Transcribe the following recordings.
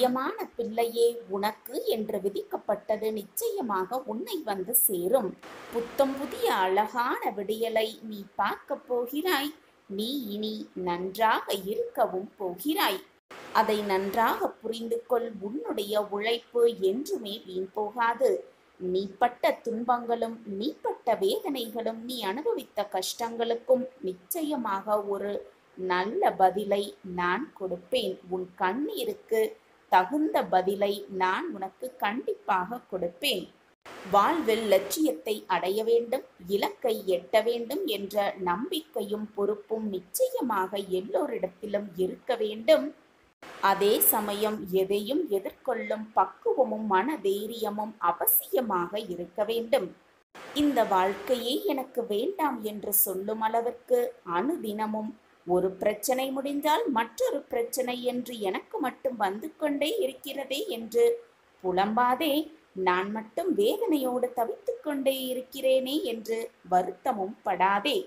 பிரியமான பிள்ளையே, உனக்கு என்று விதிக்கப்பட்டது நிச்சயமாக உன்னை வந்து சேரும். புத்தம் புதிய அழகான விடியலை நீ பார்க்கப் போகிறாய். நீ இனி நன்றாக இருக்கவும் போகிறாய். அதை நன்றாக புரிந்து கொள். உன்னுடைய உழைப்பு என்றுமே வீண் போகாது. நீ பட்ட துன்பங்களும் நீ பட்ட வேதனைகளும் நீ அனுபவித்த கஷ்டங்களுக்கும் நிச்சயமாக ஒரு நல்ல பதிலை நான் கொடுப்பேன். உன் கண்ணீருக்கு தகுந்த பதிலை நான் உனக்கு கண்டிப்பாக கொடுப்பேன். வாழ்வில் லட்சியத்தை அடைய வேண்டும், இலக்கை எட்ட வேண்டும் என்ற நம்பிக்கையும் பொறுப்பும் நிச்சயமாக எல்லோரிடத்திலும் இருக்க வேண்டும். அதே சமயம் எதையும் எதிர்கொள்ளும் பக்குவமும் மன தைரியமும் அவசியமாக இருக்க வேண்டும். இந்த வாழ்க்கையே எனக்கு வேண்டாம் என்று சொல்லும் அளவிற்கு அனுதினமும் ஒரு பிரச்சனை முடிந்தால் மற்றொரு பிரச்சனை என்று எனக்கு மட்டும் வந்து கொண்டே இருக்கிறதே என்று புலம்பாதே. நான் மட்டும் வேதனையோடு தவித்துக் கொண்டே இருக்கிறேனே என்று வருத்தமும் படாதே.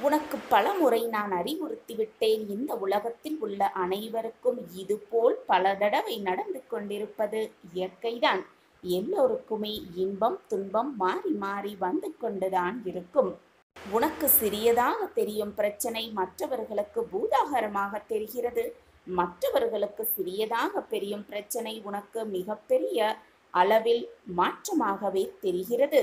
உனக்கு பலமுறை நான் அறிவுறுத்திவிட்டேன். இந்த உலகத்தில் உள்ள அனைவருக்கும் இதுபோல் பல தடவை நடந்து கொண்டிருப்பது இயற்கைதான். எல்லோருக்குமே இன்பம் துன்பம் மாறி மாறி வந்து கொண்டுதான் இருக்கும். உனக்கு சிறியதாக தெரியும் பிரச்சனை மற்றவர்களுக்கு பூதாகரமாக தெரிகிறது. மற்றவர்களுக்கு சிறியதாக தெரியும் பிரச்சனை உனக்கு மிகப்பெரிய அளவில் மாற்றமாகவே தெரிகிறது.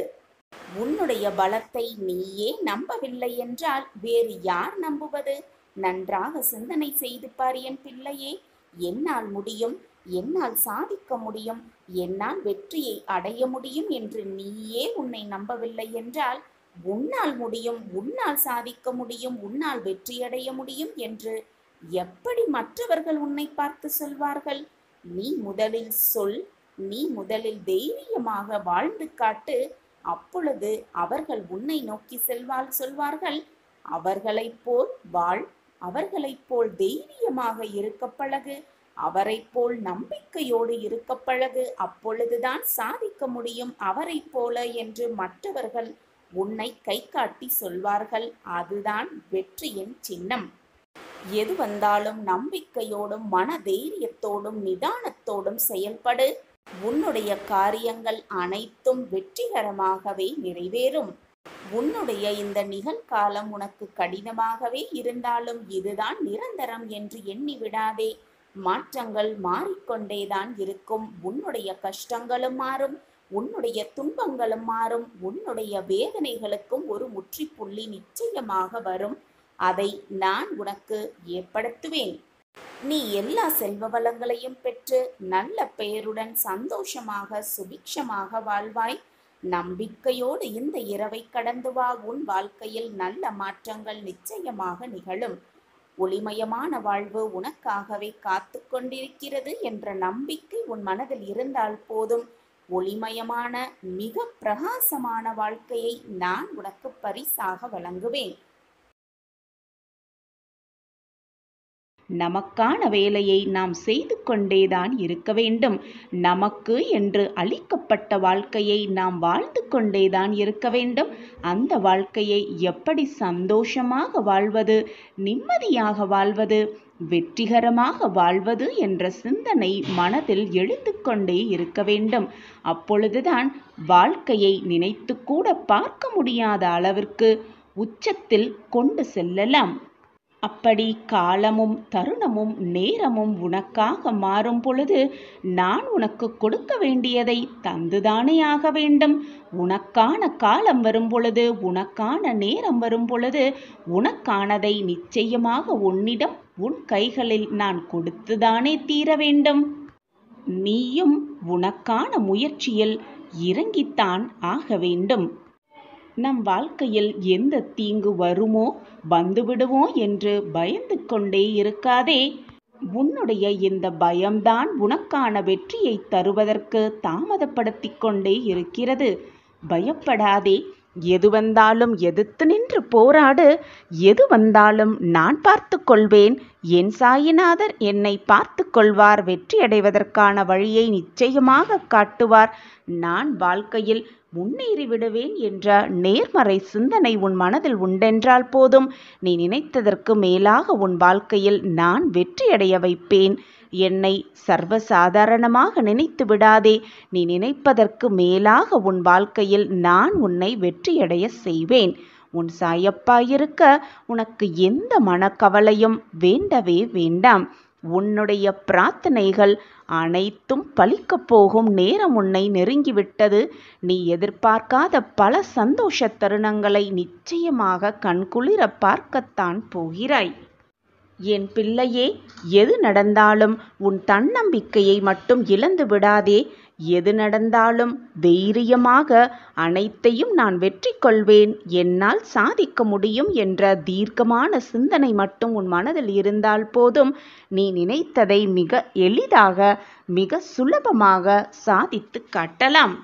உன்னுடைய பலத்தை நீயே நம்பவில்லை என்றால் வேறு யார் நம்புவது? நன்றாக சிந்தனை செய்து பார் என் பிள்ளையே. என்னால் முடியும், என்னால் சாதிக்க முடியும், என்னால் வெற்றியை அடைய முடியும் என்று நீயே உன்னை நம்பவில்லை என்றால் உன்னால் முடியும், உன்னால் சாதிக்க முடியும், உன்னால் வெற்றியடைய முடியும் என்று எப்படி மற்றவர்கள் உன்னை பார்த்து சொல்வார்கள்? நீ முதலில் சொல், நீ முதலில் தைரியமாக வாழ்ந்து காட்டு. அப்பொழுது அவர்கள் உன்னை நோக்கி சொல்வார்கள். அவர்களைப் போல் வாழ், அவர்களைப் போல் தைரியமாக இருக்க பழகு, அவரைப் போல் நம்பிக்கையோடு இருக்க பழகு. அப்பொழுதுதான் சாதிக்க முடியும் அவரைப் போல என்று மற்றவர்கள் உன்னை கை காட்டி சொல்வார்கள். அதுதான் வெற்றியின் சின்னம். எது வந்தாலும் நம்பிக்கையோடும் மன தைரியத்தோடும் நிதானத்தோடும் செயல்படு. உன்னுடைய காரியங்கள் அனைத்தும் வெற்றிகரமாகவே நிறைவேறும். உன்னுடைய இந்த நிகழ்காலம் உனக்கு கடினமாகவே இருந்தாலும் இதுதான் நிரந்தரம் என்று எண்ணி விடாதே. மாற்றங்கள் மாறிக்கொண்டேதான் இருக்கும். உன்னுடைய கஷ்டங்களும் மாறும், உன்னுடைய துன்பங்களும் மாறும். உன்னுடைய வேதனைகளுக்கும் ஒரு முற்றுப்புள்ளி நிச்சயமாக வரும். அதை நான் உனக்கு ஏற்படுத்துவேன். நீ எல்லா செல்வ வளங்களையும் பெற்று நல்ல பெயருடன் சந்தோஷமாக சுபிக்ஷமாக வாழ்வாய். நம்பிக்கையோடு இந்த இரவை கடந்து வா. உன் வாழ்க்கையில் நல்ல மாற்றங்கள் நிச்சயமாக நிகழும். ஒளிமயமான வாழ்வு உனக்காகவே காத்து கொண்டிருக்கிறது என்ற நம்பிக்கை உன் மனதில் இருந்தால் போதும். ஒளிமயமான மிக பிரகாசமான வாழ்க்கையை நான் உனக்கு பரிசாக வழங்குவேன். நமக்கான வேலையை நாம் செய்து கொண்டேதான் இருக்க வேண்டும். நமக்கு என்று அளிக்கப்பட்ட வாழ்க்கையை நாம் வாழ்ந்து கொண்டேதான் இருக்க வேண்டும். அந்த வாழ்க்கையை எப்படி சந்தோஷமாக வாழ்வது, நிம்மதியாக வாழ்வது, வெற்றிகரமாக வாழ்வது என்ற சிந்தனை மனதில் எழுந்து கொண்டே இருக்க வேண்டும். அப்பொழுதுதான் வாழ்க்கையை நினைத்து கூட பார்க்க முடியாத அளவிற்கு உச்சத்தில் கொண்டு செல்லலாம். அப்படி காலமும் தருணமும் நேரமும் உனக்காக மாறும் பொழுது நான் உனக்கு கொடுக்க வேண்டியதை தந்துதானே ஆக வேண்டும். உனக்கான காலம் வரும் பொழுது, உனக்கான நேரம் வரும் பொழுது உனக்கானதை நிச்சயமாக உன்னிடம் உன் கைகளில் நான் கொடுத்துதானே தீர வேண்டும். நீயும் உனக்கான முயற்சியில் இறங்கித்தான் ஆக வேண்டும். நம் வாழ்க்கையில் எந்த தீங்கு வருமோ வந்துவிடுமோ என்று பயந்து கொண்டே இருக்காதே. உன்னுடைய இந்த பயம்தான் உனக்கான வெற்றியை தருவதற்கு தாமதப்படுத்தி கொண்டே இருக்கிறது. பயப்படாதே. எது வந்தாலும் எதிர்த்து நின்று போராடு. எது வந்தாலும் நான் பார்த்து கொள்வேன். என் சாயிநாதர் என்னை பார்த்து கொள்வார். வெற்றியடைவதற்கான வழியை நிச்சயமாக காட்டுவார். நான் வாழ்க்கையில் முன்னேறி விடுவேன் என்ற நேர்மறை சிந்தனை உன் மனதில் உண்டென்றால் போதும். நீ நினைத்ததற்கு மேலாக உன் வாழ்க்கையில் நான் வெற்றியடைய வைப்பேன். என்னை சர்வசாதாரணமாக நினைத்து விடாதே. நீ நினைப்பதற்கு மேலாக உன் வாழ்க்கையில் நான் உன்னை வெற்றியடைய செய்வேன். உன் சாயப்பா இருக்க உனக்கு எந்த மனக்கவலையும் வேண்டவே வேண்டாம். உன்னுடைய பிரார்த்தனைகள் அனைத்தும் பலிக்கப் போகும் நேரம் உன்னை நெருங்கிவிட்டது. நீ எதிர்பார்க்காத பல சந்தோஷ தருணங்களை நிச்சயமாக கண்குளிர பார்க்கத்தான் போகிறாய். என் பிள்ளையே, எது நடந்தாலும் உன் தன்னம்பிக்கையை மட்டும் இழந்து விடாதே. எது நடந்தாலும் தைரியமாக அனைத்தையும் நான் வெற்றி கொள்வேன், என்னால் சாதிக்க முடியும் என்ற தீர்க்கமான சிந்தனை மட்டும் உன் மனதில் இருந்தால் போதும். நீ நினைத்ததை மிக எளிதாக, மிக சுலபமாக சாதித்து காட்டலாம்.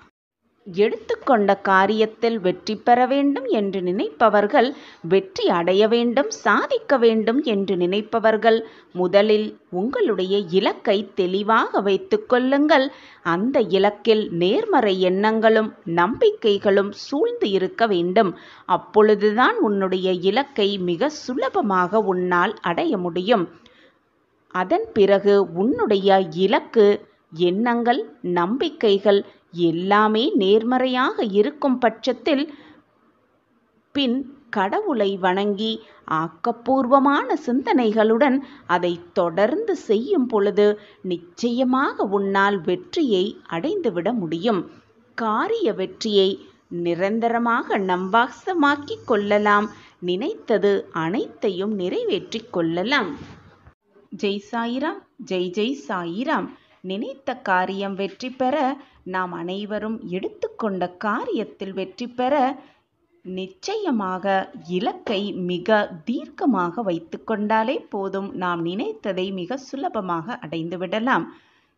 எடுத்துக்கொண்ட காரியத்தில் வெற்றி பெற வேண்டும் என்று நினைப்பவர்கள், வெற்றி அடைய வேண்டும், சாதிக்க வேண்டும் என்று நினைப்பவர்கள் முதலில் உங்களுடைய இலக்கை தெளிவாக வைத்துக் கொள்ளுங்கள். அந்த இலக்கில் நேர்மறை எண்ணங்களும் நம்பிக்கைகளும் சூழ்ந்து இருக்க வேண்டும். அப்பொழுதுதான் உன்னுடைய இலக்கை மிக சுலபமாக உன்னால் அடைய முடியும். அதன் பிறகு உன்னுடைய இலக்கு, எண்ணங்கள், நம்பிக்கைகள் எல்லாமே நேர்மறையாக இருக்கும் பட்சத்தில் பின் கடவுளை வணங்கி ஆக்கப்பூர்வமான சிந்தனைகளுடன் அதை தொடர்ந்து செய்யும் பொழுது நிச்சயமாக உன்னால் வெற்றியை அடைந்துவிட முடியும். காரிய வெற்றியை நிரந்தரமாக நம்பாசமாக்கிக் கொள்ளலாம். நினைத்தது அனைத்தையும் நிறைவேற்றிக் கொள்ளலாம். ஜெய் சாயிராம், ஜெய் ஜெய் சாயிராம். நினைத்த காரியம் வெற்றி பெற, நாம் அனைவரும் எடுத்துக்கொண்ட காரியத்தில் வெற்றி பெற நிச்சயமாக இலக்கை மிக தீர்க்கமாக வைத்து கொண்டாலே போதும். நாம் நினைத்ததை மிக சுலபமாக அடைந்து விடலாம்.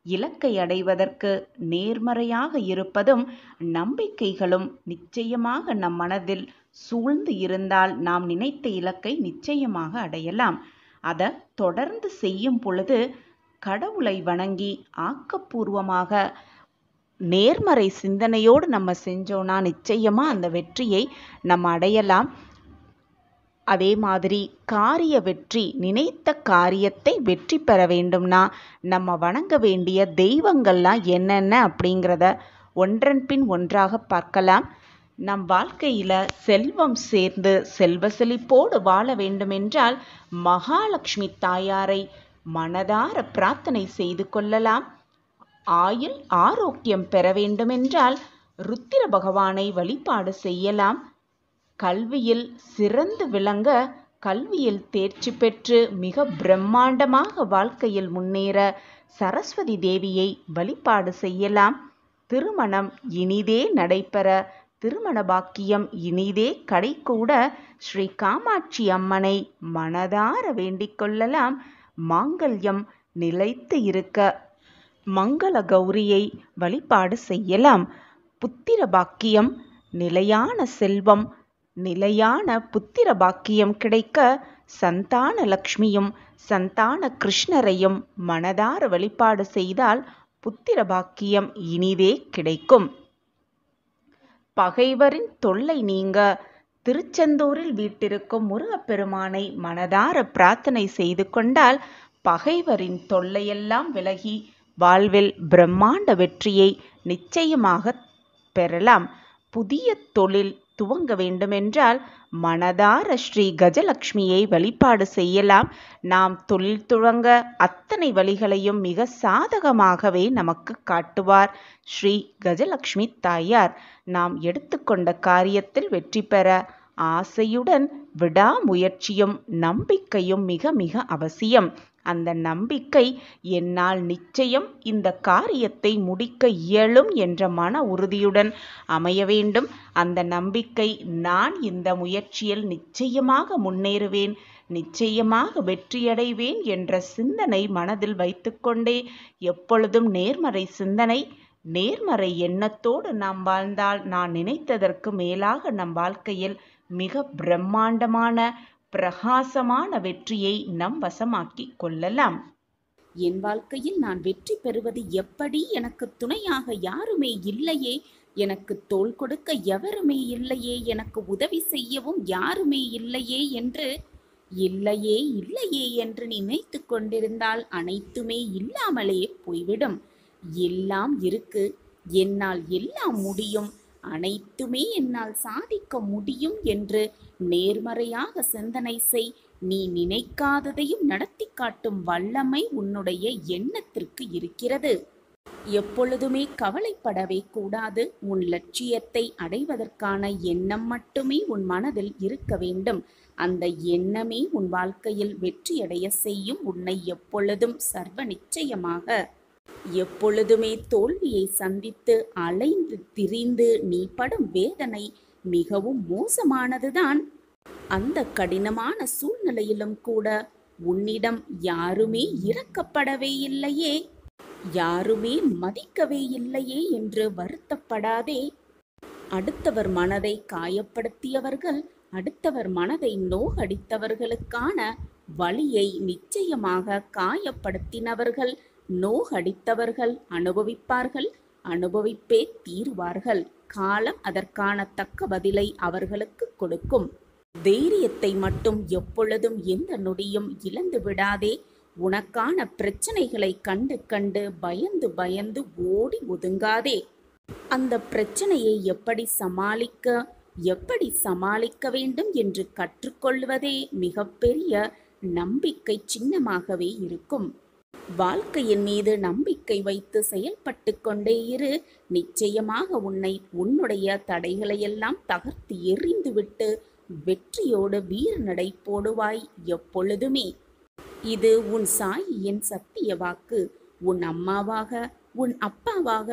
இலக்கை அடைவதற்கு நேர்மறையாக இருப்பதும் நம்பிக்கைகளும் நிச்சயமாக நம் மனதில் சூழ்ந்து இருந்தால் நாம் நினைத்த இலக்கை நிச்சயமாக அடையலாம். அதை தொடர்ந்து செய்யும் பொழுது கடவுளை வணங்கி ஆக்கப்பூர்வமாக நேர்மறை சிந்தனையோடு நம்ம செஞ்சோன்னா நிச்சயமாக அந்த வெற்றியை நம்ம அடையலாம். அதே மாதிரி காரிய வெற்றி, நினைத்த காரியத்தை வெற்றி பெற வேண்டும்னா நம்ம வணங்க வேண்டிய தெய்வங்கள்லாம் என்னென்ன அப்படிங்கிறத ஒன்றன் பின் ஒன்றாக பார்க்கலாம். நம் வாழ்க்கையில் செல்வம் சேர்ந்து செல்வ செழிப்போடு வாழ வேண்டுமென்றால் மகாலட்சுமி தாயாரை மனதார பிரார்த்தனை செய்து கொள்ளலாம். ஆயுள் ஆரோக்கியம் பெற வேண்டுமென்றால் ருத்திர பகவானை வழிபாடு செய்யலாம். கல்வியில் சிறந்து விளங்க, கல்வியில் தேர்ச்சி பெற்று மிக பிரம்மாண்டமாக வாழ்க்கையில் முன்னேற சரஸ்வதி தேவியை வழிபாடு செய்யலாம். திருமணம் இனிதே நடைபெற, திருமண பாக்கியம் இனிதே கடைகூட ஸ்ரீ காமாட்சி அம்மனை மனதார வேண்டிக் கொள்ளலாம். மாங்கல்யம் நிலைத்து இருக்க மங்கள கௌரியை வழிபாடு செய்யலாம். புத்திர பாக்கியம், நிலையான செல்வம், நிலையான புத்திர பாக்கியம் கிடைக்க சந்தான லக்ஷ்மியும் சந்தான கிருஷ்ணரையும் மனதார வழிபாடு செய்தால் புத்திர பாக்கியம் இனிதே கிடைக்கும். பகைவரின் தொல்லை நீங்க திருச்செந்தூரில் வீட்டிருக்கும் முருகப்பெருமானை மனதார பிரார்த்தனை செய்து கொண்டால் பகைவரின் தொல்லையெல்லாம் விலகி வாழ்வில் பிரம்மாண்ட வெற்றியை நிச்சயமாக பெறலாம். புதிய தொழில் துவங்க வேண்டுமென்றால் மனதார ஸ்ரீ கஜலட்சுமியை வழிபாடு செய்யலாம். நாம் தொழில் துவங்க அத்தனை வழிகளையும் மிக சாதகமாகவே நமக்கு காட்டுவார் ஸ்ரீ கஜலட்சுமி தாயார். நாம் எடுத்துக்கொண்ட காரியத்தில் வெற்றி பெற ஆசையுடன் விடாமுயற்சியும் நம்பிக்கையும் மிக மிக அவசியம். அந்த நம்பிக்கை என்னால் நிச்சயம் இந்த காரியத்தை முடிக்க இயலும் என்ற மன உறுதியுடன் அமைய வேண்டும். அந்த நம்பிக்கை, நான் இந்த முயற்சியில் நிச்சயமாக முன்னேறுவேன், நிச்சயமாக வெற்றியடைவேன் என்ற சிந்தனை மனதில் வைத்துக்கொண்டே எப்பொழுதும் நேர்மறை சிந்தனை, நேர்மறை எண்ணத்தோடு நாம் வாழ்ந்தால் நான் நினைத்ததற்கு மேலாக நம் வாழ்க்கையில் மிக பிரம்மாண்டமான பிரகாசமான வெற்றியை நம் வசமாக்கி கொள்ளலாம். என் வாழ்க்கையில் நான் வெற்றி பெறுவது எப்படி? எனக்கு துணையாக யாருமே இல்லையே, எனக்கு தோள் கொடுக்க எவருமே இல்லையே, எனக்கு உதவி செய்யவும் யாருமே இல்லையே என்று இல்லையே இல்லையே என்று நினைத்து கொண்டிருந்தால் அனைத்துமே இல்லாமலே போய்விடும். எல்லாம் இருக்கு, என்னால் எல்லாம் முடியும், அனைத்துமே என்னால் சாதிக்க முடியும் என்று நேர்மறையாக சிந்தனை செய். நீ நினைக்காததையும் நடத்தி காட்டும் வல்லமை உன்னுடைய எண்ணத்திற்கு இருக்கிறது. எப்பொழுதுமே கவலைப்படவே கூடாது. உன் லட்சியத்தை அடைவதற்கான எண்ணம் மட்டுமே உன் மனதில் இருக்க வேண்டும். அந்த எண்ணமே உன் வாழ்க்கையில் வெற்றியடைய செய்யும். உன்னை எப்பொழுதும் சர்வ நிச்சயமாக எப்பொழுதுமே தோல்வியை சந்தித்து அலைந்து திரிந்து நீ படும் வேதனை மிகவும் மோசமானதுதான். அந்த கடினமான சூழ்நிலையிலும் கூட உன்னிடம் யாருமே இரக்கப்படவே இல்லையே, யாருமே மதிக்கவே இல்லையே என்று வருத்தப்படாதே. அடுத்தவர் மனதை காயப்படுத்தியவர்கள், அடுத்தவர் மனதை நோகடித்தவர்களுக்கான வலியை நிச்சயமாக காயப்படுத்தினவர்கள், நோகடித்தவர்கள் அனுபவிப்பார்கள், அனுபவிப்பே தீருவார்கள். காலம் அதற்கான தக்க பதிலை அவர்களுக்கு கொடுக்கும். தைரியத்தை மட்டும் எப்பொழுதும் எந்த நொடியும் இழந்து விடாதே. உனக்கான பிரச்சனைகளை கண்டு கண்டு பயந்து பயந்து ஓடி ஒதுங்காதே. அந்த பிரச்சனையை எப்படி சமாளிக்க வேண்டும் என்று கற்றுக்கொள்வதே மிகப்பெரிய நம்பிக்கை சின்னமாகவே இருக்கும். வாழ்க்கையின் மீது நம்பிக்கை வைத்து செயல்பட்டு கொண்டே இரு. நிச்சயமாக உன்னுடைய தடைகளையெல்லாம் தகர்த்து எறிந்துவிட்டு வெற்றியோடு வீர நடை போடுவாய் எப்பொழுதுமே. இது உன் சாயியின் சத்திய வாக்கு. உன் அம்மாவாக, உன் அப்பாவாக,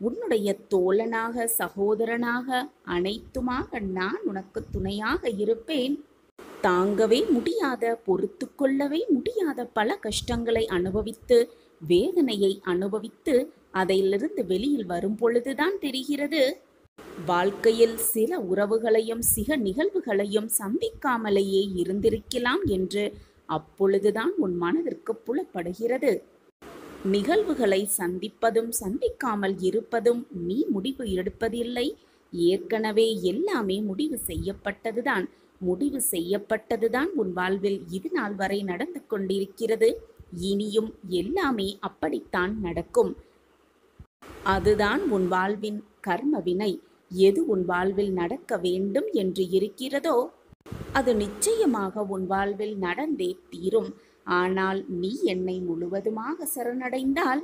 உன்னுடைய தோழனாக, சகோதரனாக, அனைத்துமாக நான் உனக்கு துணையாக இருப்பேன். தாங்கவே முடியாத, பொறுத்து கொள்ளவே முடியாத பல கஷ்டங்களை அனுபவித்து, வேதனையை அனுபவித்து அதிலிருந்து வெளியில் வரும் பொழுதுதான் தெரிகிறது வாழ்க்கையில் சில உறவுகளையும் சில நிகழ்வுகளையும் சந்திக்காமலேயே இருந்திருக்கலாம் என்று. அப்பொழுதுதான் உன் மனதிற்கு புலப்படுகிறது. நிகழ்வுகளை சந்திப்பதும் சந்திக்காமல் இருப்பதும் நீ முடிவு எடுப்பதில்லை. ஏற்கனவே எல்லாமே முடிவு செய்யப்பட்டதுதான். முடிவு செய்யப்பட்டதுதான் உன் வாழ்வில் இது நாள் வரை நடந்து கொண்டிருக்கிறது. இனியும் எல்லாமே அப்படித்தான் நடக்கும். அதுதான் உன் வாழ்வின் கர்ம வினை. எது உன் வாழ்வில் நடக்க வேண்டும் என்று இருக்கிறதோ அது நிச்சயமாக உன் வாழ்வில் நடந்தே தீரும். ஆனால் நீ என்னை முழுவதுமாக சரணடைந்தால்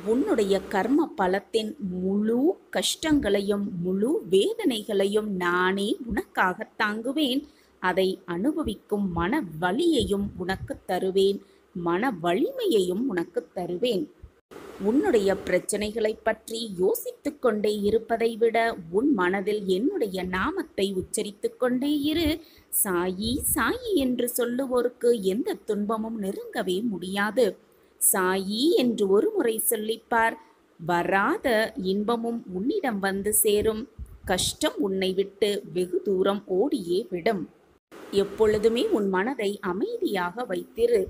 உன்னுடைய கர்ம பலத்தின் முழு கஷ்டங்களையும் முழு வேதனைகளையும் நானே உனக்காக தாங்குவேன். அதை அனுபவிக்கும் மன வலியையும் உனக்கு தருவேன், மன வலிமையையும் உனக்கு தருவேன். உன்னுடைய பிரச்சனைகளை பற்றி யோசித்து கொண்டே இருப்பதை விட உன் மனதில் என்னுடைய நாமத்தை உச்சரித்து கொண்டே இரு. சாயி சாயி என்று சொல்லுவோருக்கு எந்த துன்பமும் நெருங்கவே முடியாது. சாயி என்று ஒரு முறை சொல்லிப்பார். வராத இன்பமும் உன்னிடம் வந்து சேரும். கஷ்டம் உன்னை விட்டு வெகு தூரம் ஓடியே விடும். எப்பொழுதுமே உன் மனதை அமைதியாக வைத்திரு.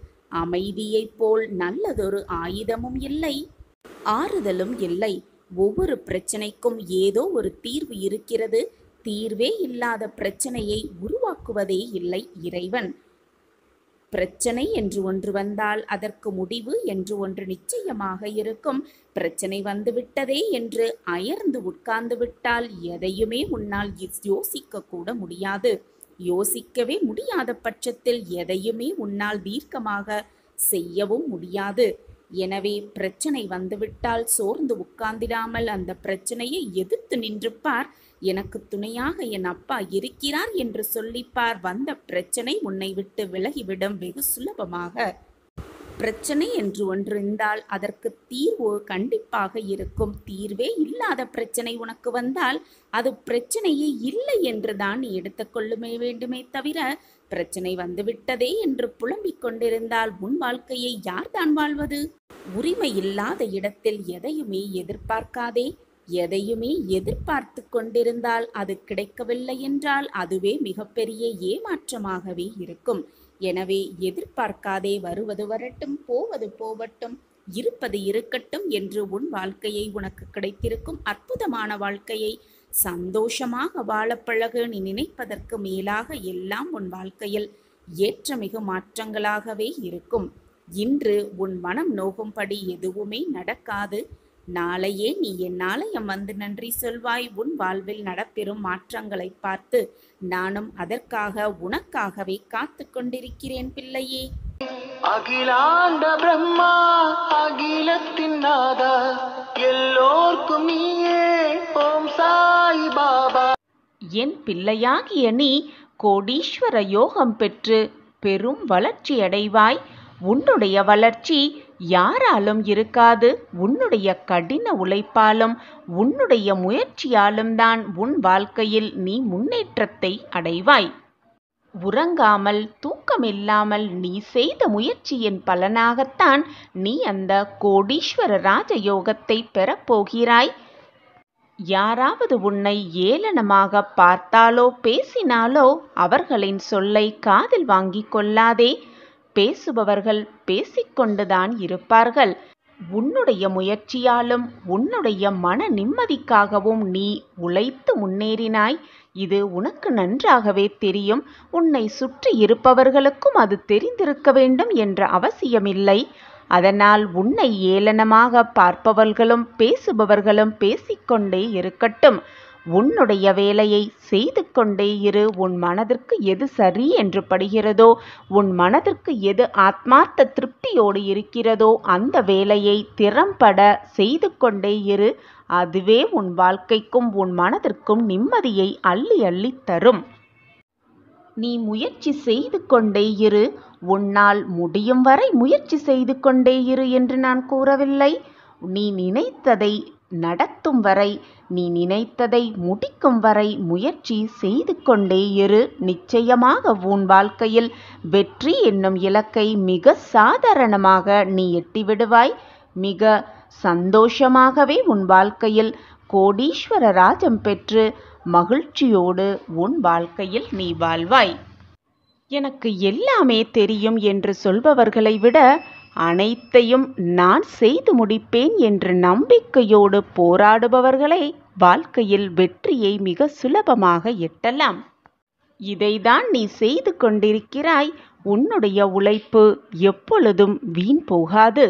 அமைதியைப் போல் நல்லதொரு ஆயுதமும் இல்லை, ஆறுதலும் இல்லை. ஒவ்வொரு பிரச்சனைக்கும் ஏதோ ஒரு தீர்வு இருக்கிறது. தீர்வே இல்லாத பிரச்சனையை உருவாக்குவதே இல்லை இறைவன். பிரச்சனை என்று ஒன்று வந்தால் அதற்கு முடிவு என்று ஒன்று நிச்சயமாக இருக்கும். பிரச்சனை வந்துவிட்டதே என்று அயர்ந்து உட்கார்ந்து விட்டால் எதையுமே உன்னால் யோசிக்க கூட முடியாது. யோசிக்கவே முடியாத பட்சத்தில் எதையுமே உன்னால் தீர்க்கமாக செய்யவும் முடியாது. எனவே பிரச்சனை வந்துவிட்டால் சோர்ந்து உட்கார்ந்திடாமல் அந்த பிரச்சனையை எதிர்த்து நின்று பார். எனக்கு துணையாக என் அப்பா இருக்கிறார் என்று சொல்லிப்பார். வந்த பிரச்சனை உன்னை விட்டு விலகிவிடும் வெகு சுலபமாக. பிரச்சனை என்று ஒன்று இருந்தால் அதற்கு தீர்வு கண்டிப்பாக இருக்கும். தீர்வே இல்லாத பிரச்சனை உனக்கு வந்தால் அது பிரச்சனையே இல்லை என்று தான் நீ எடுத்துக்கொள்ளுமே வேண்டுமே தவிர, பிரச்சனை வந்துவிட்டதே என்று புலம்பிக் கொண்டிருந்தால் உன் வாழ்க்கையை யார்தான் வாழ்வது? உரிமை இல்லாத இடத்தில் எதையுமே எதிர்பார்க்காதே. எதையுமே எதிர்பார்த்து கொண்டிருந்தால் அது கிடைக்கவில்லை என்றால் அதுவே மிகப்பெரிய ஏமாற்றமாகவே இருக்கும். எனவே எதிர்பார்க்காதே. வருவது வரட்டும், போவது போகட்டும், இருப்பது இருக்கட்டும் என்று உன் வாழ்க்கையை, உனக்கு கிடைத்திருக்கும் அற்புதமான வாழ்க்கையை சந்தோஷமாக வாழ பழகு. நீ நினைப்பதற்கு மேலாக எல்லாம் உன் வாழ்க்கையில் ஏற்றமிகு மாற்றங்களாகவே இருக்கும். இன்று உன் மனம் நோகும்படி எதுவுமே நடக்காது. நாளையே நீ என் ஆலயம் வந்து நன்றி சொல்வாய். உன் வாழ்வில் நடப்பெறும் மாற்றங்களை பார்த்து நானும் அதற்காக உனக்காகவே காத்து கொண்டிருக்கிறேன் பிள்ளையே. அகிலாண்ட பிரம்மா அகிலத்தின் நாதா எல்லோர்க்கும் நீயே ஓம் சாய் பாபா. என் பிள்ளையாகிய நீ கோடீஸ்வர யோகம் பெற்று பெரும் வளர்ச்சி அடைவாய். உன்னுடைய வளர்ச்சி யாராலும் இருக்காது. உன்னுடைய கடின உழைப்பாலும் உன்னுடைய முயற்சியாலும் தான் உன் வாழ்க்கையில் நீ முன்னேற்றத்தை அடைவாய். உறங்காமல் தூக்கமில்லாமல் நீ செய்த முயற்சியின் பலனாகத்தான் நீ அந்த கோடீஸ்வர ராஜயோகத்தை பெறப்போகிறாய். யாராவது உன்னை ஏளனமாக பார்த்தாலோ பேசினாலோ அவர்களின் சொல்லை காதில் வாங்கிக் கொள்ளாதே. பேசுபவர்கள் பேசிக்கொண்டுதான் இருப்பார்கள். உன்னுடைய முயற்சியாலும் உன்னுடைய மன நிம்மதிக்காகவும் நீ உழைத்து முன்னேறினாய். இது உனக்கு நன்றாகவே தெரியும். உன்னை சுற்றி இருப்பவர்களுக்கும் அது தெரிந்திருக்க வேண்டும் என்ற அவசியமில்லை. அதனால் உன்னை ஏளனமாக பார்ப்பவர்களும் பேசுபவர்களும் பேசிக்கொண்டே இருக்கட்டும். உன்னுடைய வேலையை செய்து கொண்டே இரு. உன் மனதிற்கு எது சரி என்று படுகிறதோ, உன் மனதிற்கு எது ஆத்மார்த்த திருப்தியோடு இருக்கிறதோ அந்த வேலையை திறம்பட செய்து கொண்டே இரு. அதுவே உன் வாழ்க்கைக்கும் உன் மனதிற்கும் நிம்மதியை அள்ளி அள்ளி தரும். நீ முயற்சி செய்து கொண்டே இரு. உன்னால் முடியும் வரை முயற்சி செய்து கொண்டே இரு என்று நான் கூறவில்லை. நீ நினைத்ததை நடத்தும் வரை, நீ நினைத்ததை முடிக்கும் வரை முயற்சி செய்து கொண்டே இரு. நிச்சயமாக உன் வாழ்க்கையில் வெற்றி என்னும் இலக்கை மிக சாதாரணமாக நீ எட்டிவிடுவாய். மிக சந்தோஷமாகவே உன் வாழ்க்கையில் கோடீஸ்வர ராஜம் பெற்று மகிழ்ச்சியோடு உன் வாழ்க்கையில் நீ வாழ்வாய். எனக்கு எல்லாமே தெரியும் என்று சொல்பவர்களை விட அனைத்தையும் நான் செய்து முடிப்பேன் என்ற நம்பிக்கையோடு போராடுபவர்களே வாழ்க்கையில் வெற்றியை மிக சுலபமாக எட்டலாம். இதைதான் நீ செய்து கொண்டிருக்கிறாய். உன்னுடைய உழைப்பு எப்பொழுதும் வீண் போகாது.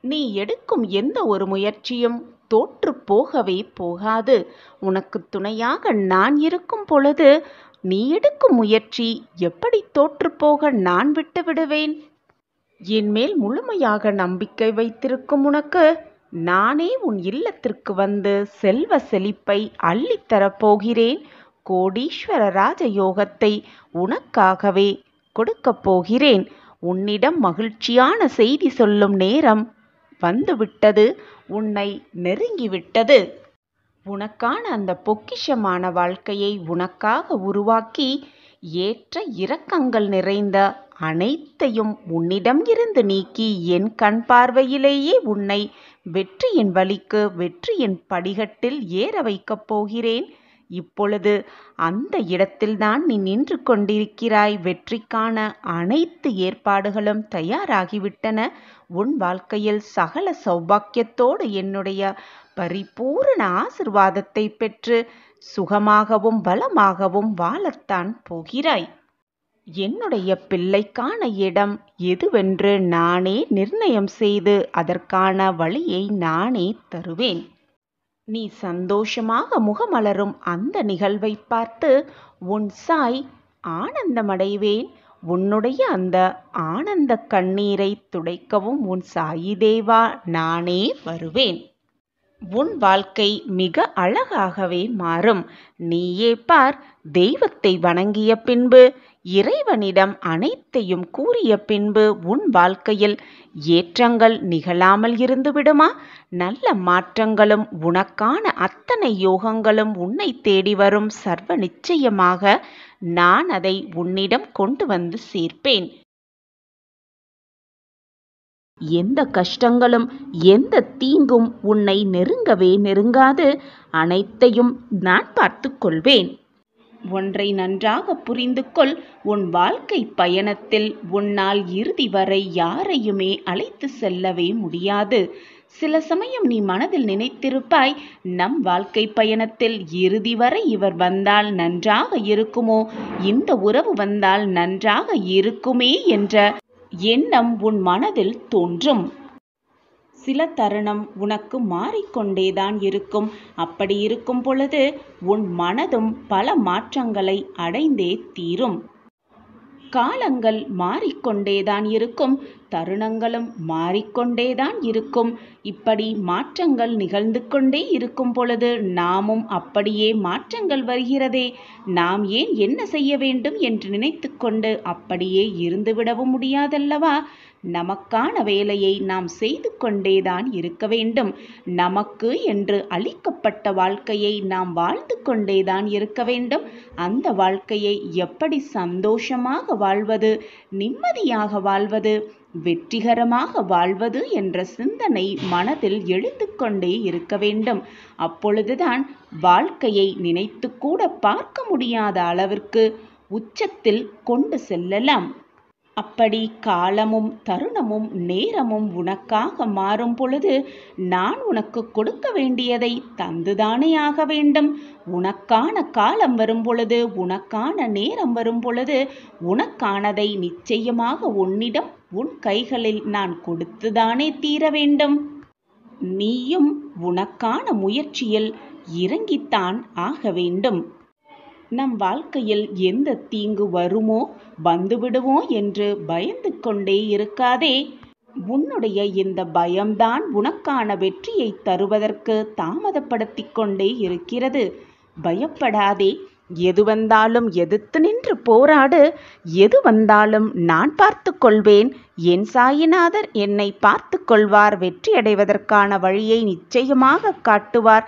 நீ எடுக்கும் எந்த ஒரு முயற்சியும் தோற்று போகவே போகாது. உனக்கு துணையாக நான் இருக்கும் பொழுது நீ எடுக்கும் முயற்சி எப்படி தோற்று போக நான் விட்டு விடுவேன்? என் மேல் முழுமையாக நம்பிக்கை வைத்திருக்கும் உனக்கு நானே உன் இல்லத்திற்கு வந்து செல்வ செழிப்பை அள்ளித்தரப் போகிறேன். கோடீஸ்வர ராஜயோகத்தை உனக்காகவே கொடுக்கப் போகிறேன். உன்னிடம் மகிழ்ச்சியான செய்தி சொல்லும் நேரம் வந்துவிட்டது. உன்னை நெருங்கிவிட்டது. உனக்கான அந்த பொக்கிஷமான வாழ்க்கையை உனக்காக உருவாக்கி ஏற்ற இரக்கங்கள் நிறைந்த அனைத்தையும் உன்னிடம் இருந்து நீக்கி என் கண் பார்வையிலேயே உன்னை வெற்றியின் வழிக்கு வெற்றியின் படிகட்டில் ஏற வைக்கப் போகிறேன். இப்பொழுது அந்த இடத்தில்தான் நீ நின்று கொண்டிருக்கிறாய். வெற்றிக்கான அனைத்து ஏற்பாடுகளும் தயாராகிவிட்டன. உன் வாழ்க்கையில் சகல சௌபாக்கியத்தோடு என்னுடைய பரிபூரண ஆசிர்வாதத்தை பெற்று சுகமாகவும் பலமாகவும் வாழத்தான் போகிறாய். என்னுடைய பிள்ளைக்கான இடம் எதுவென்று நானே நிர்ணயம் செய்து அதற்கான வழியை நானே தருவேன். நீ சந்தோஷமாக முகமலரும் அந்த நிகழ்வை பார்த்து உன் சாய் ஆனந்தமடைவேன். உன்னுடைய அந்த ஆனந்த கண்ணீரை துடைக்கவும் உன் சாயி தேவா நானே வருவேன். உன் வாழ்க்கை மிக அழகாகவே மாறும். நீயே பார், தெய்வத்தை வணங்கிய பின்பு இறைவனிடம் அனைத்தையும் கூறிய பின்பு உன் வாழ்க்கையில் ஏற்றங்கள் நிகழாமல் இருந்து விடுமா? நல்ல மாற்றங்களும் உனக்கான அத்தனை யோகங்களும் உன்னை தேடி வரும். சர்வ நிச்சயமாக நான் அதை உன்னிடம் கொண்டு வந்து சேர்ப்பேன். எந்த கஷ்டங்களும் எந்த தீங்கும் உன்னை நெருங்கவே நெருங்காது. அனைத்தையும் நான் பார்த்து கொள்வேன். ஒன்றை நன்றாக புரிந்து கொள், உன் வாழ்க்கை பயணத்தில் உன்னால் இறுதி வரை யாரையுமே அழைத்து செல்லவே முடியாது. சில சமயம் நீ மனதில் நினைத்திருப்பாய், நம் வாழ்க்கை பயணத்தில் இறுதி வரை இவர் வந்தால் நன்றாக இருக்குமோ, இந்த உறவு வந்தால் நன்றாக இருக்குமே என்ற எண்ணம் உன் மனதில் தோன்றும். சில தருணம் உனக்கு மாறிக்கொண்டேதான் இருக்கும். அப்படி இருக்கும் பொழுது உன் மனதும் பல மாற்றங்களை அடைந்தே தீரும். காலங்கள் மாறிக்கொண்டேதான் இருக்கும், தருணங்களும் மாறிக்கொண்டேதான் இருக்கும். இப்படி மாற்றங்கள் நிகழ்ந்து கொண்டே இருக்கும் பொழுது நாமும் அப்படியே மாற்றங்கள் வருகிறதே, நாம் ஏன் என்ன செய்ய வேண்டும் என்று நினைத்து கொண்டு அப்படியே இருந்துவிடவும் முடியாதல்லவா? நமக்கான வேலையை நாம் செய்து கொண்டேதான் இருக்க வேண்டும். நமக்கு என்று அளிக்கப்பட்ட வாழ்க்கையை நாம் வாழ்ந்து கொண்டேதான் இருக்க வேண்டும். அந்த வாழ்க்கையை எப்படி சந்தோஷமாக வாழ்வது, நிம்மதியாக வாழ்வது, வெற்றிகரமாக வாழ்வது என்ற சிந்தனை மனதில் எழுந்து கொண்டே இருக்க வேண்டும். அப்பொழுதுதான் வாழ்க்கையை நினைத்து கூட பார்க்க முடியாத அளவிற்கு உச்சத்தில் கொண்டு செல்லலாம். அப்படி காலமும் தருணமும் நேரமும் உனக்காக மாறும் பொழுது நான் உனக்கு கொடுக்க வேண்டியதை தந்துதானே ஆக வேண்டும். உனக்கான காலம் வரும் பொழுது, உனக்கான நேரம் வரும் பொழுது உனக்கானதை நிச்சயமாக உன்னிடம் உன் கைகளில் நான் கொடுத்துதானே தீர வேண்டும். நீயும் உனக்கான முயற்சியில் இறங்கித்தான் ஆக வேண்டும். நம் வாழ்க்கையில் எந்த தீங்கு வருமோ வந்துவிடுமோ என்று பயந்து கொண்டே இருக்காதே. உன்னுடைய இந்த பயம்தான் உனக்கான வெற்றியை தருவதற்கு தாமதப்படுத்தி கொண்டே இருக்கிறது. பயப்படாதே. எது வந்தாலும் எதிர்த்து நின்று போராடு. எது வந்தாலும் நான் பார்த்து கொள்வேன். என் சாயிநாதர் என்னை பார்த்து கொள்வார். வெற்றியடைவதற்கான வழியை நிச்சயமாக காட்டுவார்.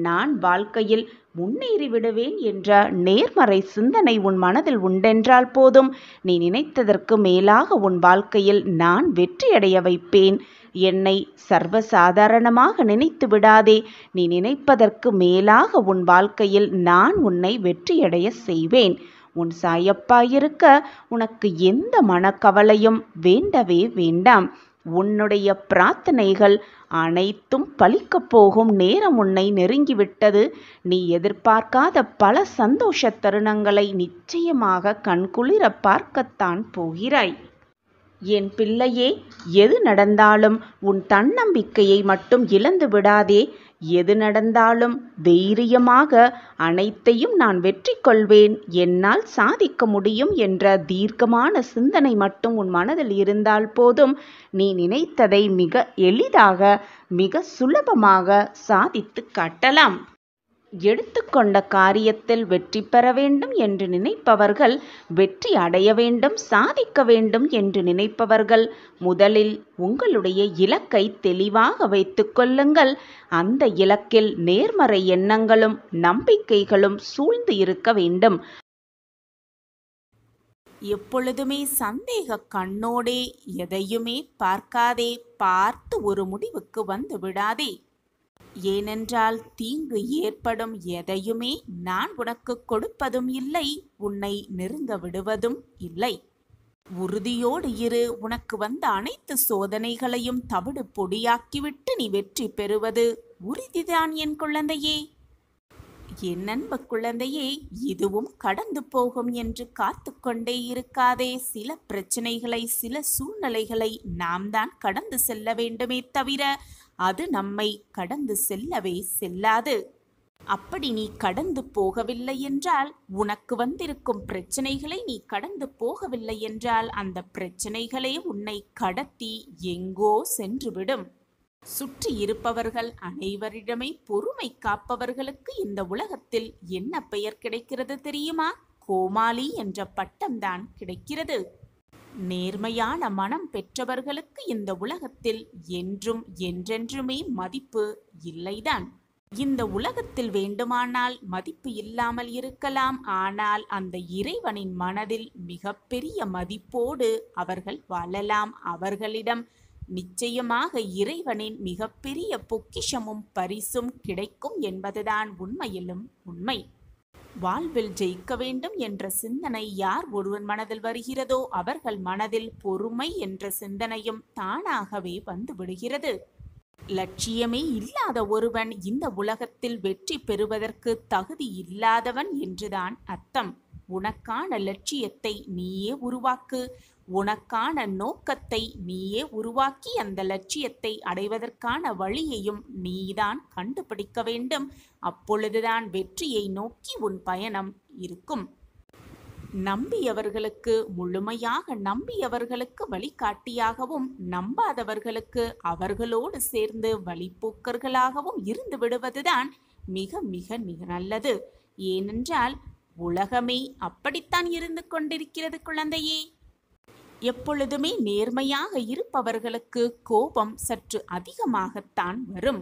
நான் வாழ்க்கையில் முன்னேறி விடுவேன் என்ற நேர்மறை சிந்தனை உன் மனதில் உண்டென்றால் போதும், நீ நினைத்ததற்கு மேலாக உன் வாழ்க்கையில் நான் வெற்றியடைய வைப்பேன். என்னை சர்வசாதாரணமாக நினைத்து விடாதே. நீ நினைப்பதற்கு மேலாக உன் வாழ்க்கையில் நான் உன்னை வெற்றியடைய செய்வேன். உன் சாயப்பா இருக்க உனக்கு எந்த மனக்கவலையும் வேண்டவே வேண்டாம். உன்னுடைய பிரார்த்தனைகள் அனைத்தும் பலிக்கப் போகும் நேரம் உன்னை நெருங்கிவிட்டது. நீ எதிர்பார்க்காத பல சந்தோஷ தருணங்களை நிச்சயமாக கண்குளிர பார்க்கத்தான் போகிறாய். என் பிள்ளையே, எது நடந்தாலும் உன் தன்னம்பிக்கையை மட்டும் இழந்து விடாதே. எது நடந்தாலும் தைரியமாக அனைத்தையும் நான் வெற்றி கொள்வேன், என்னால் சாதிக்க முடியும் என்ற தீர்க்கமான சிந்தனை மட்டும் உன் மனதில் இருந்தால் போதும், நீ நினைத்ததை மிக எளிதாக மிக சுலபமாக சாதித்து காட்டலாம். எடுத்துக்கொண்ட காரியத்தில் வெற்றி பெற வேண்டும் என்று நினைப்பவர்கள், வெற்றி அடைய வேண்டும், சாதிக்க வேண்டும் என்று நினைப்பவர்கள் முதலில் உங்களுடைய இலக்கை தெளிவாக வைத்துக் கொள்ளுங்கள். அந்த இலக்கில் நேர்மறை எண்ணங்களும் நம்பிக்கைகளும் சூழ்ந்து இருக்க வேண்டும். எப்பொழுதுமே சந்தேக கண்ணோடே எதையுமே பார்க்காதே. பார்த்து ஒரு முடிவுக்கு வந்து விடாதே. ஏனென்றால் தீங்கு ஏற்படும் எதையுமே நான் உனக்கு கொடுப்பதும் இல்லை, உன்னை நெருங்க விடுவதும் இல்லை. உறுதியோடு இரு. உனக்கு வந்த அனைத்து சோதனைகளையும் தவிடு பொடியாக்கிவிட்டு நீ வெற்றி பெறுவது உறுதிதான் என் குழந்தையே. என் அன்பு குழந்தையே, இதுவும் கடந்து போகும் என்று காத்து கொண்டே இருக்காதே. சில பிரச்சனைகளை, சில சூழ்நிலைகளை நாம் தான் கடந்து செல்ல வேண்டுமே தவிர அது நம்மை கடந்து செல்லவே செல்லாது. அப்படி நீ கடந்து போகவில்லை என்றால், உனக்கு வந்திருக்கும் பிரச்சனைகளை நீ கடந்து போகவில்லை என்றால், அந்த பிரச்சனைகளே உன்னை கடத்தி எங்கோ சென்றுவிடும். சுற்றி இருப்பவர்கள் அனைவரிடமே பொறுமை காப்பவர்களுக்கு இந்த உலகத்தில் என்ன பெயர் கிடைக்கிறது தெரியுமா? கோமாளி என்ற பட்டம்தான் கிடைக்கிறது. நேர்மையான மனம் பெற்றவர்களுக்கு இந்த உலகத்தில் என்றும் என்றென்றுமே மதிப்பு இல்லைதான். இந்த உலகத்தில் வேண்டுமானால் மதிப்பு இல்லாமல் இருக்கலாம், ஆனால் அந்த இறைவனின் மனதில் மிகப்பெரிய மதிப்போடு அவர்கள் வாழலாம். அவர்களிடம் நிச்சயமாக இறைவனின் மிகப்பெரிய பொக்கிஷமும் பரிசும் கிடைக்கும் என்பதுதான் உண்மையிலும் உண்மை. வாழ்வில் ஜெயிக்க வேண்டும் என்ற சிந்தனை யார் ஒருவன் மனதில் வருகிறதோ அவர்கள் மனதில் பொறுமை என்ற சிந்தனையும் தானாகவே வந்து விடுகிறது. லட்சியமே இல்லாத ஒருவன் இந்த உலகத்தில் வெற்றி பெறுவதற்கு தகுதி இல்லாதவன் என்றுதான் அர்த்தம். உனக்கான லட்சியத்தை நீயே உருவாக்கு. உனக்கான நோக்கத்தை நீயே உருவாக்கி அந்த லட்சியத்தை அடைவதற்கான வழியையும் நீதான் கண்டுபிடிக்க வேண்டும். அப்பொழுதுதான் வெற்றியை நோக்கி உன் பயணம் இருக்கும். நம்பியவர்களுக்கு, முழுமையாக நம்பியவர்களுக்கு வழிகாட்டியாகவும், நம்பாதவர்களுக்கு அவர்களோடு சேர்ந்து வழிபோக்கர்களாகவும் இருந்து விடுவதுதான் மிக மிக நல்லது. ஏனென்றால் உலகமே அப்படித்தான் இருந்து கொண்டிருக்கிறது குழந்தையே. எப்பொழுதுமே நேர்மையாக இருப்பவர்களுக்கு கோபம் சற்று அதிகமாகத்தான் வரும்.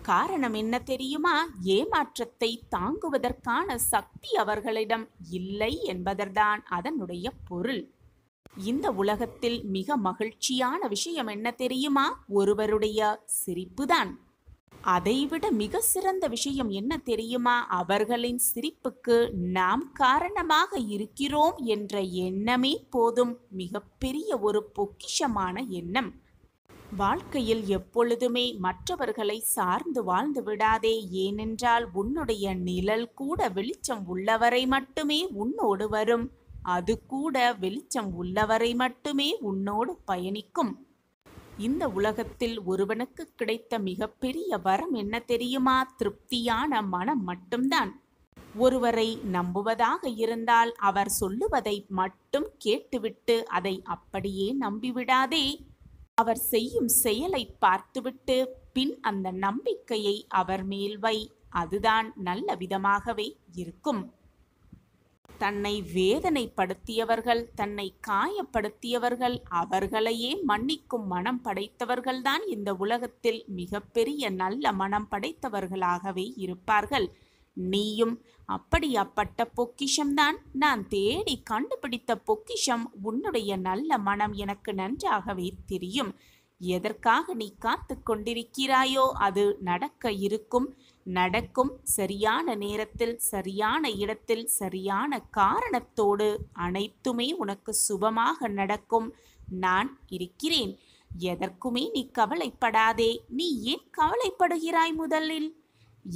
காரணம் என்ன தெரியுமா? ஏமாற்றத்தை தாங்குவதற்கான சக்தி அவர்களிடம் இல்லை என்பதுதான் அதனுடைய பொருள். இந்த உலகத்தில் மிக மகிழ்ச்சியான விஷயம் என்ன தெரியுமா? ஒருவருடைய சிரிப்புதான். அதைவிட மிக சிறந்த விஷயம் என்ன தெரியுமா? அவர்களின் சிரிப்புக்கு நாம் காரணமாக இருக்கிறோம் என்ற எண்ணமே போதும். மிகப்பெரிய ஒரு பொக்கிஷமான எண்ணம். வாழ்க்கையில் எப்பொழுதுமே மற்றவர்களை சார்ந்து வாழ்ந்து விடாதே. ஏனென்றால் உன்னுடைய நிழல் கூட வெளிச்சம் உள்ளவரை மட்டுமே உன்னோடு வரும். அது கூட வெளிச்சம் உள்ளவரை மட்டுமே உன்னோடு பயணிக்கும். இந்த உலகத்தில் ஒருவனுக்கு கிடைத்த மிகப்பெரிய வரம் என்ன தெரியுமா? திருப்தியான மனம் மட்டும்தான். ஒருவரை நம்புவதாக இருந்தால் அவர் சொல்லுவதை மட்டும் கேட்டுவிட்டு அதை அப்படியே நம்பிவிடாதே. அவர் செய்யும் செயலை பார்த்துவிட்டு பின் அந்த நம்பிக்கையை அவர் மேல் வை. அதுதான் நல்ல விதமாகவே இருக்கும். தன்னை வேதனைப்படுத்தியவர்கள், தன்னை காயப்படுத்தியவர்கள், அவர்களையே மன்னிக்கும் மனம் படைத்தவர்கள்தான் இந்த உலகத்தில் மிகப்பெரிய நல்ல மனம் படைத்தவர்களாகவே இருப்பார்கள். நீயும் அப்படியாப்பட்ட பொக்கிஷம்தான். நான் தேடி கண்டுபிடித்த பொக்கிஷம். உன்னுடைய நல்ல மனம் எனக்கு நன்றாகவே தெரியும். எதற்காக நீ காத்து கொண்டிருக்கிறாயோ அது நடக்க இருக்கும், நடக்கும். சரியான நேரத்தில், சரியான இடத்தில், சரியான காரணத்தோடு அனைத்துமே உனக்கு சுபமாக நடக்கும். நான் இருக்கிறேன். எதற்குமே நீ கவலைப்படாதே. நீ ஏன் கவலைப்படுகிறாய்? முதலில்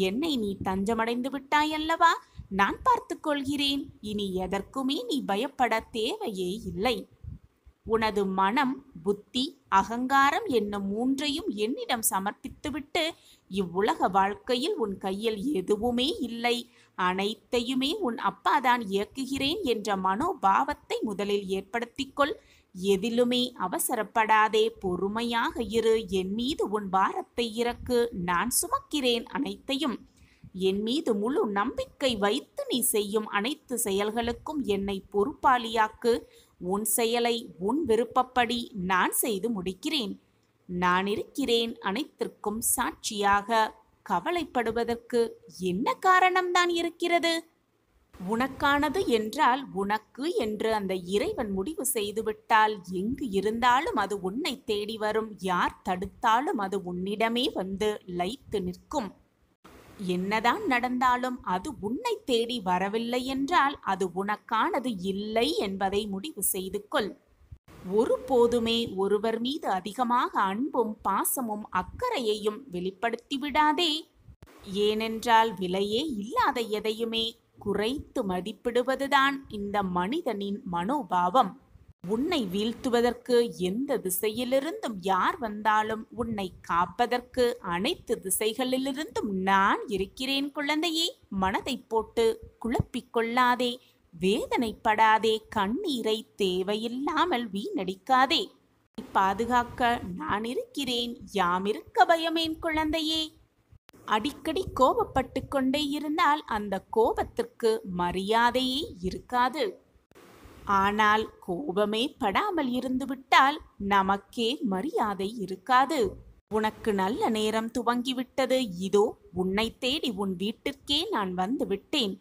என்னை நீ தஞ்சமடைந்து விட்டாய் அல்லவா? நான் பார்த்து கொள்கிறேன். இனி எதற்குமே நீ பயப்பட தேவையே இல்லை. உனது மனம், புத்தி, அகங்காரம் என்னும் மூன்றையும் என்னிடம் சமர்ப்பித்துவிட்டு, இவ்வுலக வாழ்க்கையில் உன் கையில் எதுவுமே இல்லை, அனைத்தையுமே உன் அப்பாதான் இயக்குகிறேன் என்ற மனோபாவத்தை முதலில் ஏற்படுத்திக்கொள். எதிலுமே அவசரப்படாதே. பொறுமையாக இரு. என் மீது உன் பாரத்தை இறக்கு. நான் சுமக்கிறேன் அனைத்தையும். என் மீது முழு நம்பிக்கை வைத்து நீ செய்யும் அனைத்து செயல்களுக்கும் என்னை பொறுப்பாளியாக்கு. உன் செயலை உன் விருப்பப்படி நான் செய்து முடிக்கிறேன். நான் இருக்கிறேன் அனைத்திற்கும் சாட்சியாக. கவலைப்படுவதற்கு என்ன காரணம்தான் இருக்கிறது? உனக்கானது என்றால் உனக்கு என்று அந்த இறைவன் முடிவு செய்துவிட்டால் எங்கு இருந்தாலும் அது உன்னை தேடி வரும். யார் தடுத்தாலும் அது உன்னிடமே வந்து லயித்து நிற்கும். என்னதான் நடந்தாலும் அது உன்னை தேடி வரவில்லை என்றால் அது உனக்கானது இல்லை என்பதை முடிவு செய்து கொள். ஒருபோதுமே ஒருவர் மீது அதிகமாக அன்பும் பாசமும் அக்கறையையும் வெளிப்படுத்தி விடாதே. ஏனென்றால் விலையே இல்லாத எதையுமே குறைத்து மதிப்பிடுவதுதான் இந்த மனிதனின் மனோபாவம். உன்னை வீழ்த்துவதற்கு எந்த திசையிலிருந்தும் யார் வந்தாலும் உன்னை காப்பதற்கு அனைத்து திசைகளிலிருந்தும் நான் இருக்கிறேன் குழந்தையே. மனதை போட்டு குழப்பிக்கொள்ளாதே. வேதனைப்படாதே. கண்ணீரை தேவையில்லாமல் வீணடிக்காதே. பாதுகாக்க நான் இருக்கிறேன். யாமிருக்க பயமேன் குழந்தையே. அடிக்கடி கோபப்பட்டு கொண்டே இருந்தால் அந்த கோபத்திற்கு மரியாதையே இருக்காது. ஆனால் கோபமே படாமல் இருந்துவிட்டால் நமக்கே மரியாதை இருக்காது. உனக்கு நல்ல நேரம் துவங்கிவிட்டது. இதோ உன்னை தேடி உன் வீட்டிற்கே நான் வந்து விட்டேன்.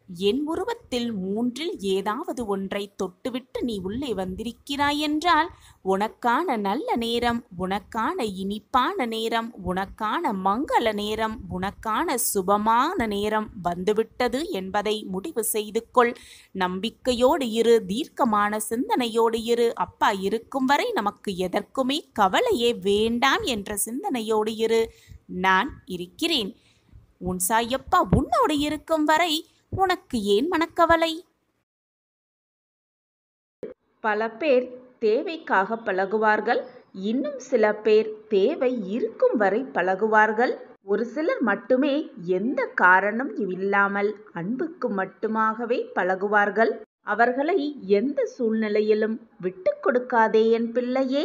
என் உருவத்தில் மூன்றில் ஏதாவது ஒன்றை தொட்டுவிட்டு நீ உள்ளே வந்திருக்கிறாய் என்றால் உனக்கான நல்ல நேரம், உனக்கான இனிப்பான நேரம், உனக்கான மங்கள நேரம், உனக்கான சுபமான நேரம் வந்துவிட்டது என்பதை முடிவு செய்து கொள். நம்பிக்கையோடு இரு, தீர்க்கமான சிந்தனையோடு இரு. அப்பா இருக்கும் வரை நமக்கு எதற்குமே கவலையே வேண்டாம் என்ற சிந்தனையோடு இரு. நான் இருக்கிறேன். உன் சாயப்பா உன்னோடு இருக்கும் வரை உனக்கு ஏன் மனக்கவலை? பல பேர் தேவைக்காக பழகுவார்கள், இன்னும் சில பேர் தேவை இருக்கும் வரை பழகுவார்கள். ஒரு சிலர் மட்டுமே எந்த காரணம் இல்லாமல் அன்புக்கு மட்டுமாகவே பழகுவார்கள். அவர்களை எந்த சூழ்நிலையிலும் விட்டு கொடுக்காதே என் பிள்ளையே.